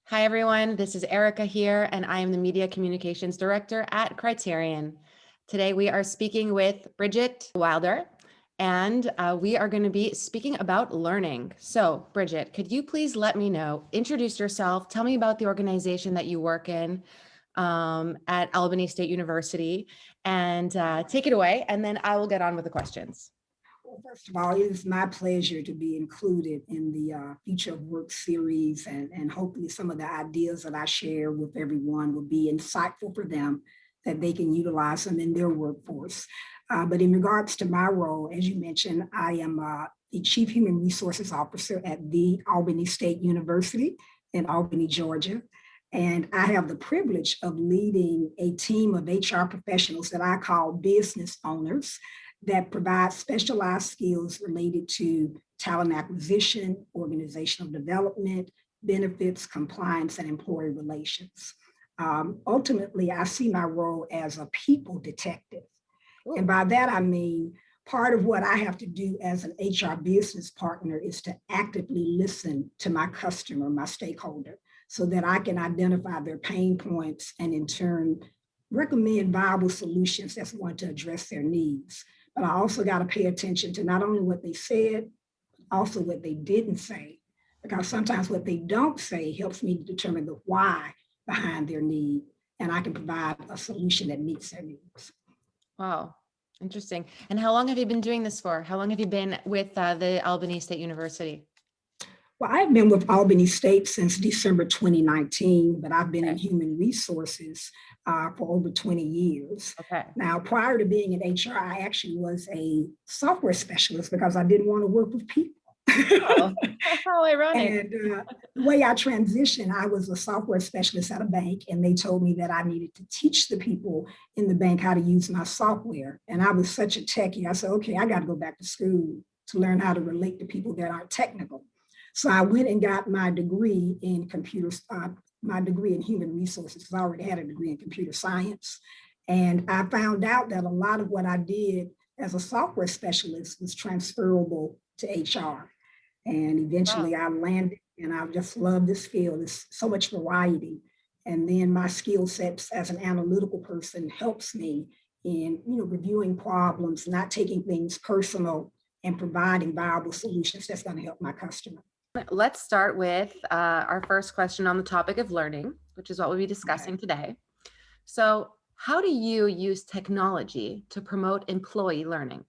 Hi, everyone. This is Erica here, and I am the Media Communications Director at Criterion. Today, we are speaking with Bridgette Wilder, and we are going to be speaking about learning. So, Bridgette, could you please let me know, introduce yourself, tell me about the organization that you work in at Albany State University, and take it away, and then I will get on with the questions. Well, first of all, it is my pleasure to be included in the Future of Work series, and hopefully some of the ideas that I share with everyone will be insightful for them, that they can utilize them in their workforce. But in regards to my role, as you mentioned, I am the Chief Human Resources Officer at the Albany State University in Albany, Georgia. And I have the privilege of leading a team of HR professionals that I call business owners that provide specialized skills related to talent acquisition, organizational development, benefits, compliance, and employee relations. Ultimately, I see my role as a people detective. Ooh. And by that, I mean, part of what I have to do as an HR business partner is to actively listen to my customer, my stakeholder, so that I can identify their pain points and in turn recommend viable solutions that's going to address their needs. But I also got to pay attention to not only what they said, but also what they didn't say, because sometimes what they don't say helps me to determine the why behind their need, and I can provide a solution that meets their needs. Wow, interesting. And how long have you been doing this for? How long have you been with the Albany State University? Well, I've been with Albany State since December 2019, but I've been in human resources for over 20 years. Okay. Now, prior to being in HR, I actually was a software specialist because I didn't want to work with people. Oh, how ironic. And the way I transitioned, I was a software specialist at a bank, and they told me that I needed to teach the people in the bank how to use my software. And I was such a techie. I said, okay, I got to go back to school to learn how to relate to people that aren't technical. So I went and got my degree in computers, my degree in human resources, because I already had a degree in computer science. And I found out that a lot of what I did as a software specialist was transferable to HR. And eventually I landed, and I just love this field. There's so much variety. And then my skill sets as an analytical person helps me in, reviewing problems, not taking things personal, and providing viable solutions that's going to help my customer. Let's start with our first question on the topic of learning, which is what we'll be discussing today. So, how do you use technology to promote employee learning?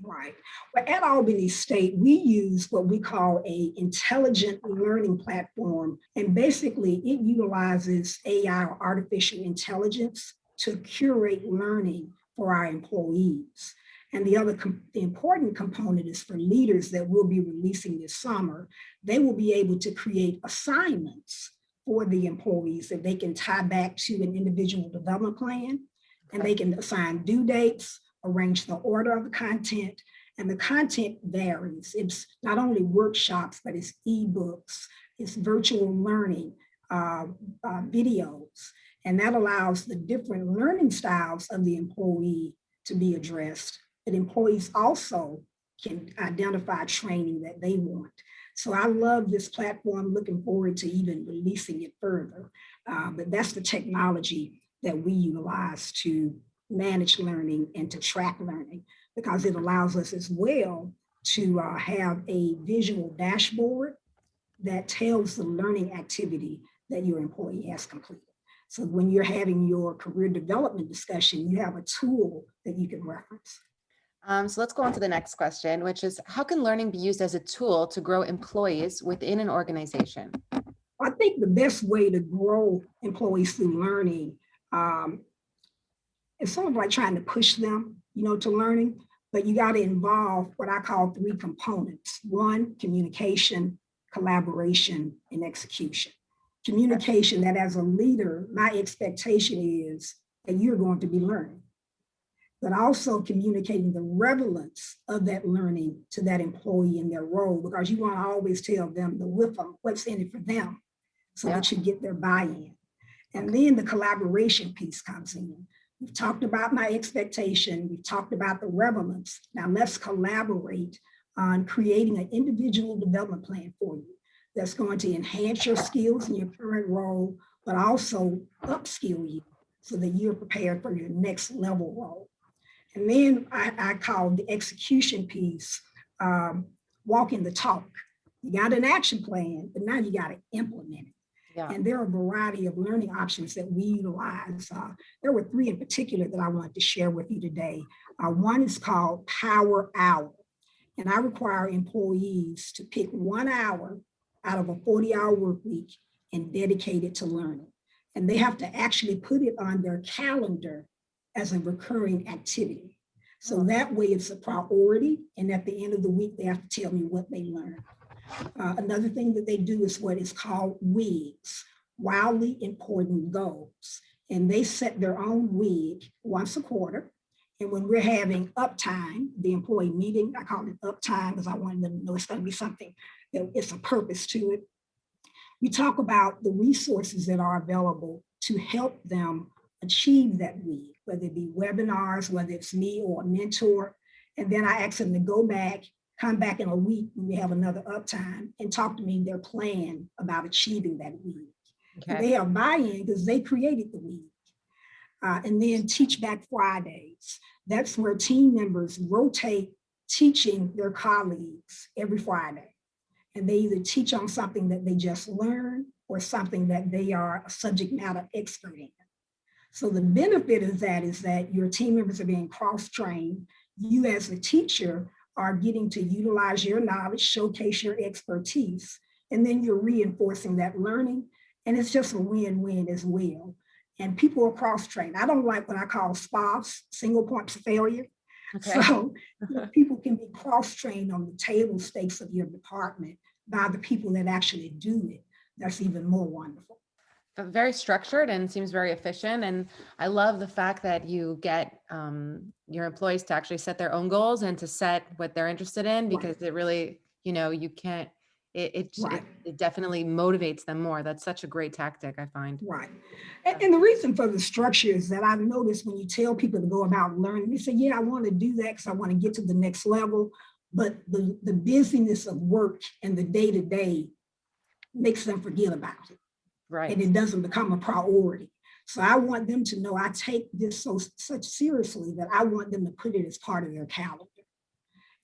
Right. Well, at Albany State, we use what we call a intelligent learning platform. And basically, it utilizes AI, or artificial intelligence, to curate learning for our employees. And the important component is for leaders that we'll be releasing this summer. They will be able to create assignments for the employees that they can tie back to an individual development plan, and they can assign due dates, arrange the order of the content, and the content varies. It's not only workshops, but it's ebooks, it's virtual learning, videos, and that allows the different learning styles of the employee to be addressed. But employees also can identify training that they want. So I love this platform, looking forward to even releasing it further. But that's the technology that we utilize to manage learning and to track learning, because it allows us as well to have a visual dashboard that tells the learning activity that your employee has completed. So when you're having your career development discussion, you have a tool that you can reference. So let's go on to the next question, which is, how can learning be used as a tool to grow employees within an organization? I think the best way to grow employees through learning is sort of like trying to push them, to learning, but you got to involve what I call 3 components. 1, communication, collaboration, and execution. Communication, that as a leader, my expectation is that you're going to be learning, but also communicating the relevance of that learning to that employee in their role, because you want to always tell them what's in it for them, so that you get their buy-in. And then the collaboration piece comes in. We've talked about my expectation. We've talked about the relevance. Now let's collaborate on creating an individual development plan for you that's going to enhance your skills in your current role, but also upskill you so that you're prepared for your next level role. And then I call the execution piece, walking the talk. You got an action plan, but now you got to implement it. Yeah. And there are a variety of learning options that we utilize. There were 3 in particular that I wanted to share with you today. One is called Power Hour. And I require employees to pick 1 hour out of a 40-hour work week and dedicate it to learning. And they have to actually put it on their calendar as a recurring activity. So that way it's a priority. And at the end of the week, they have to tell me what they learned. Another thing that they do is what is called WIGs, wildly important goals. And they set their own WIG once a quarter. And when we're having uptime, the employee meeting, I call it uptime because I want them to know it's going to be something that it's a purpose to it. We talk about the resources that are available to help them achieve that WIG, whether it be webinars, whether it's me or a mentor. And then I ask them to go back, come back in a week when we have another uptime and talk to me their plan about achieving that WIG. Okay. And they have buy-in because they created the WIG. And then Teach Back Fridays. That's where team members rotate teaching their colleagues every Friday. And they either teach on something that they just learned or something that they are a subject matter expert in. So the benefit of that is that your team members are being cross-trained. You as a teacher are getting to utilize your knowledge, showcase your expertise, and then you're reinforcing that learning. And it's just a win-win as well. And people are cross-trained. I don't like what I call SPOFs, single points of failure. Okay. So people can be cross-trained on the table stakes of your department by the people that actually do it. That's even more wonderful. Very structured and seems very efficient. And I love the fact that you get your employees to actually set their own goals and to set what they're interested in, because it really, you can't, it definitely motivates them more. That's such a great tactic, I find. Right. And the reason for the structure is that I've noticed when you tell people to go about learning, they say, yeah, I want to do that because I want to get to the next level. But the busyness of work and the day-to-day makes them forget about it. Right. And it doesn't become a priority. So I want them to know I take this such seriously that I want them to put it as part of their calendar.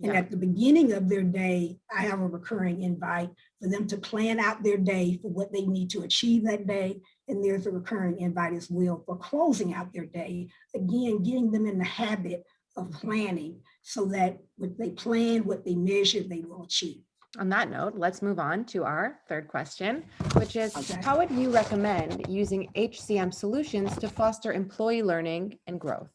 And at the beginning of their day, I have a recurring invite for them to plan out their day for what they need to achieve that day. And there's a recurring invite as well for closing out their day. Again, getting them in the habit of planning so that what they plan, what they measure, they will achieve. On that note, let's move on to our third question, which is, how would you recommend using HCM solutions to foster employee learning and growth?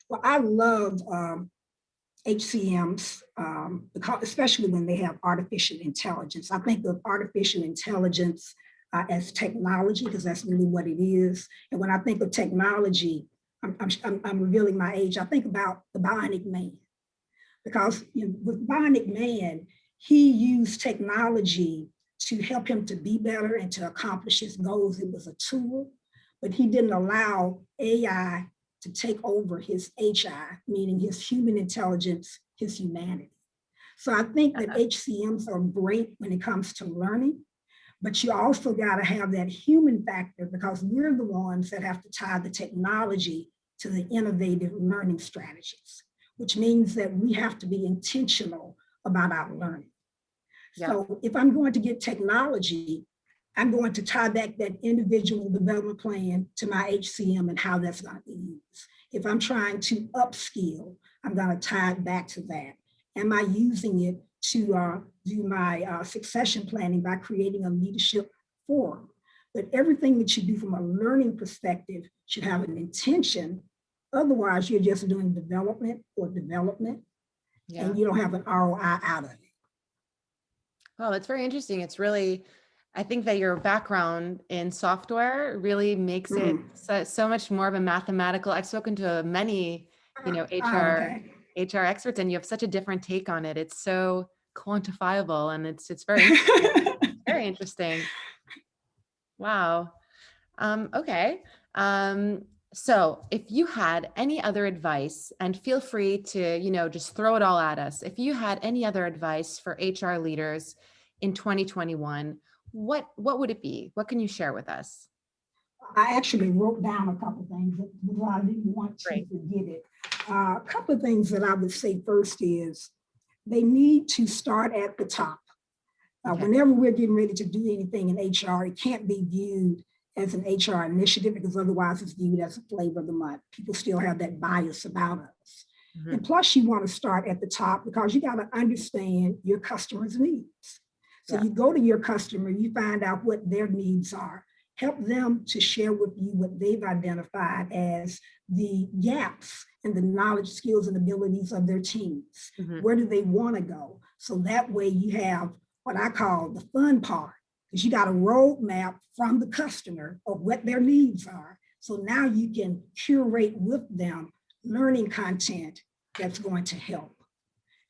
Well, I love HCMs, because, especially when they have artificial intelligence. I think of artificial intelligence as technology, because that's really what it is. And when I think of technology, I'm revealing my age. I think about the Bionic Man, because with Bionic Man, he used technology to help him to be better and to accomplish his goals. It was a tool, but he didn't allow AI to take over his HI, meaning his human intelligence, his humanity. So I think that HCMs are great when it comes to learning, but you also got to have that human factor, because we're the ones that have to tie the technology to the innovative learning strategies, which means that we have to be intentional about our learning. Yeah. So if I'm going to get technology, I'm going to tie back that individual development plan to my HCM and how that's going to be used. If I'm trying to upskill, I'm going to tie it back to that. Am I using it to do my succession planning by creating a leadership forum? But everything that you do from a learning perspective should have an intention. Otherwise, you're just doing development for development, and you don't have an ROI out of it. Well, that's very interesting. It's really, I think that your background in software really makes it so much more of a mathematical. I've spoken to many, HR experts, and you have such a different take on it. It's so quantifiable, and it's very interesting. Very interesting. Wow. Okay. So if you had any other advice, and feel free to, just throw it all at us. If you had any other advice for HR leaders, in 2021, what would it be? What can you share with us? I actually wrote down a couple things because I didn't want to Great. forget it. A couple of things that I would say first is they need to start at the top. Okay. Whenever we're getting ready to do anything in HR, it can't be viewed as an HR initiative because otherwise it's viewed as a flavor of the month. People still have that bias about us. Mhm. And plus you want to start at the top because you got to understand your customer's needs. So Yeah. you go to your customer, you find out what their needs are, help them to share with you what they've identified as the gaps in the knowledge, skills, and abilities of their teams. Mhm. Where do they want to go? So that way you have what I call the fun part, because you got a roadmap from the customer of what their needs are. So now you can curate with them learning content that's going to help.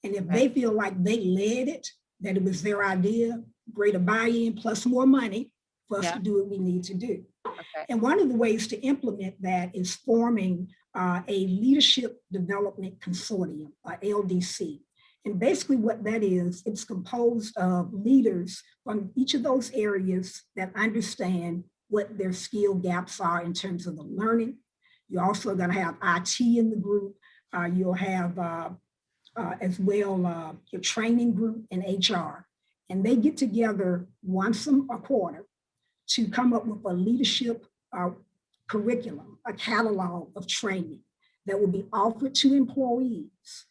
And if Okay. they feel like they led it, that it was their idea, greater buy-in plus more money for us Yeah. to do what we need to do. Okay. And one of the ways to implement that is forming a leadership development consortium, LDC. And basically what that is, it's composed of leaders from each of those areas that understand what their skill gaps are in terms of the learning. You're also going to have IT in the group. You'll have as well your training group and HR. And they get together once a quarter to come up with a leadership curriculum, a catalog of training that will be offered to employees.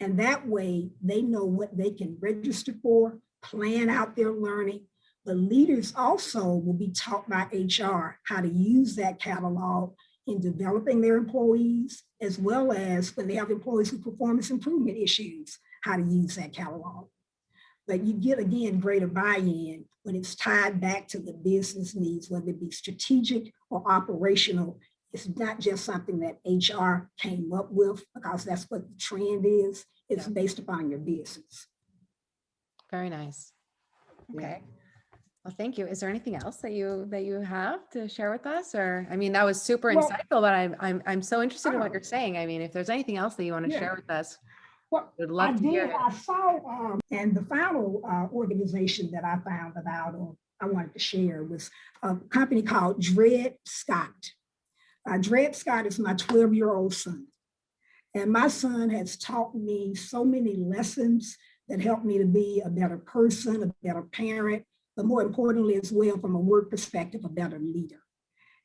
And that way they know what they can register for, plan out their learning. The leaders also will be taught by HR how to use that catalog in developing their employees, as well as when they have employees with performance improvement issues, how to use that catalog. But you get, again, greater buy-in when it's tied back to the business needs, whether it be strategic or operational. It's not just something that HR came up with because that's what the trend is. It's based upon your business. Very nice. Yeah. Okay. Well, thank you. Is there anything else that you have to share with us? Or, I mean, that was super Well, insightful, but I'm so interested in what you're saying. I mean, if there's anything else that you want to Yeah. share with us, Well, would love I to hear did. it. I saw, and the final organization that I found about, or I wanted to share, was a company called Dred Scott. Dred Scott is my 12-year-old son. And my son has taught me so many lessons that helped me to be a better person, a better parent, but more importantly as well, from a work perspective, a better leader.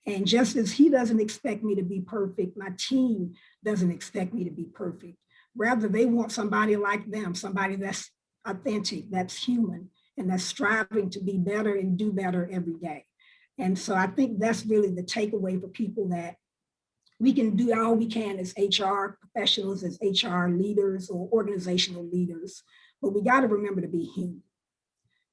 And just as he doesn't expect me to be perfect, my team doesn't expect me to be perfect. Rather, they want somebody like them, somebody that's authentic, that's human, and that's striving to be better and do better every day. And so I think that's really the takeaway for people, that we can do all we can as HR professionals, as HR leaders or organizational leaders, but we got to remember to be human.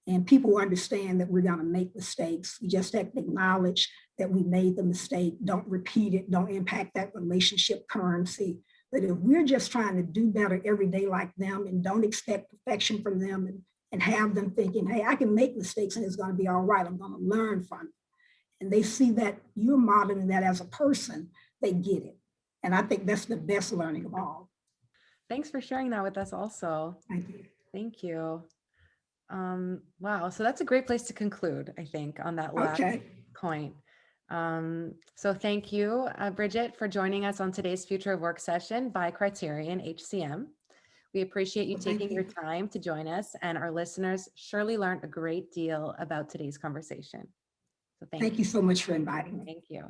And people understand that we're going to make mistakes. We just have to acknowledge that we made the mistake. Don't repeat it. Don't impact that relationship currency. But if we're just trying to do better every day like them and don't expect perfection from them, and have them thinking, hey, I can make mistakes and it's going to be all right. I'm going to learn from it. And they see that you're modeling that as a person, they get it. And I think that's the best learning of all. Thanks for sharing that with us also. Thank you. Thank you. Wow. So that's a great place to conclude, I think, on that last point. So thank you, Bridgette, for joining us on today's Future of Work session by Criterion HCM. We appreciate you taking your time to join us, and our listeners surely learned a great deal about today's conversation. So Thank you so much for inviting me. Thank you.